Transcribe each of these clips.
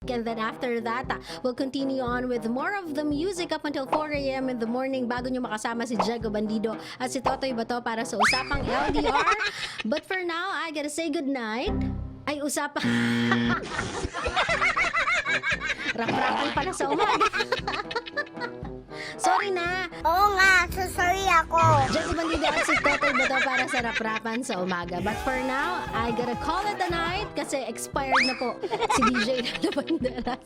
And then after that, we'll continue on with more of the music up until 4 a.m. in the morning bago nyo makasama si Diego Bandido at si Totoy Bato para sa Usapang LDR. But for now, I gotta say goodnight. Ay, Usapang... Rap-rapan pala sa umaga. Sorry na. Oo nga, sorry ako. Diego Bandido at si Totoy Bato para sa rap-rapan sa umaga. But for now, I gotta call it a night kasi expired na po si DJ Lalo Banderas.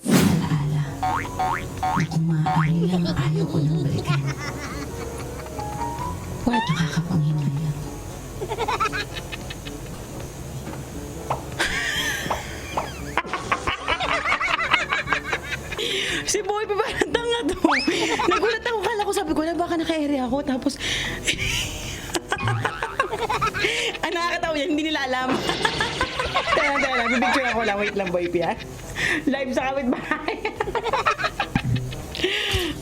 Kumain lang, ayaw ko nang balikan. Wala nakakapanghinayang. Si Boy pa ba tanga to? Nagulat ako, kala ko, sabi ko na baka naka-area ako, tapos nakakatawa yan, hindi nila alam. Tala, bibigture ako lang, wait lang Boy Pia. Live sa kapitbahay.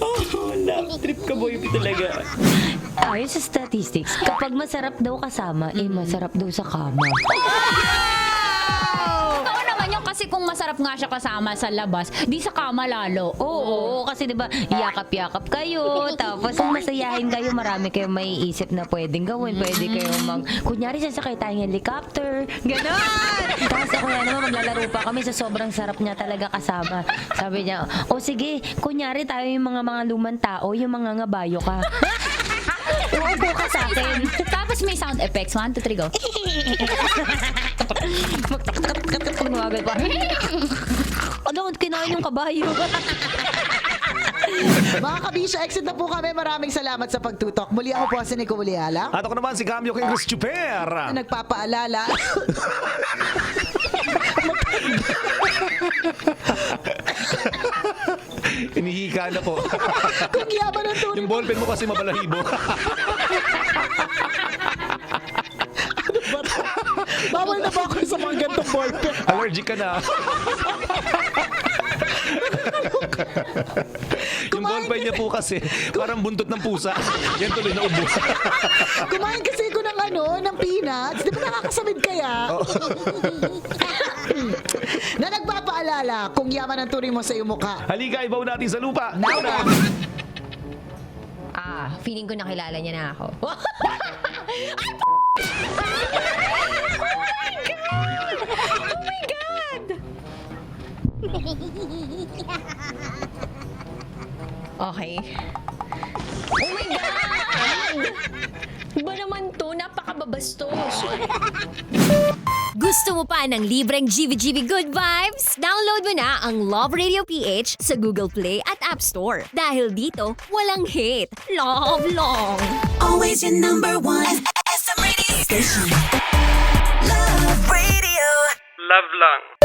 Oh, love trip ka Boy Pia talaga. Ayon sa statistics, kapag masarap daw kasama, masarap daw sa kama. Oo naman yung kasi kung masarap nga siya kasama sa labas, di sa kama lalo. Oo, kasi diba, yakap-yakap kayo, tapos kung masayahin kayo, marami kayong maiisip na pwedeng gawin. Pwede kayong kunyari sasakay tayong helicopter, gano'n! Tapos ako yan naman, maglalaro pa kami sa sobrang sarap niya talaga kasama. Sabi niya, o sige, kunyari tayo yung mga lumang tao, yung mga ngabayo ka. Upo ka sa akin. Tapos may sound effects. 1, 2, 3, go. Magtakat pa. Ano, kinain yung kabayo. Mga kabisyo, exit na po kami. Maraming salamat sa pagtutok. Muli ako po si Nico Muliala. At ako naman si Cambio King Super. Nagpapaalala. Inihika na po. Kung yaman ang tunay. Yung ballpen mo kasi mabalahibo. Ano ba ito? Bawal na ba ako sa mga gantong ballpen? Allergic ka na. Yung ballpen niya po kasi parang buntot ng pusa. Yan tuloy na ubo. Kumain kasi ko ng ng peanuts. Di ba nakakasamid kaya? Na nagpapaalala kung yaman ang turing mo sa iyong mukha. Halika, ibaw natin sa lupa. Now na! Feeling ko nakilala niya na ako. Okay. Oh my God! Iba naman to, napakababastos. Gusto mo pa ng libreng GVGV Good Vibes? Download mo na ang Love Radio PH sa Google Play at App Store. Dahil dito, walang hate. Love long! Always your number one SM radio station. Love Radio. Love lang.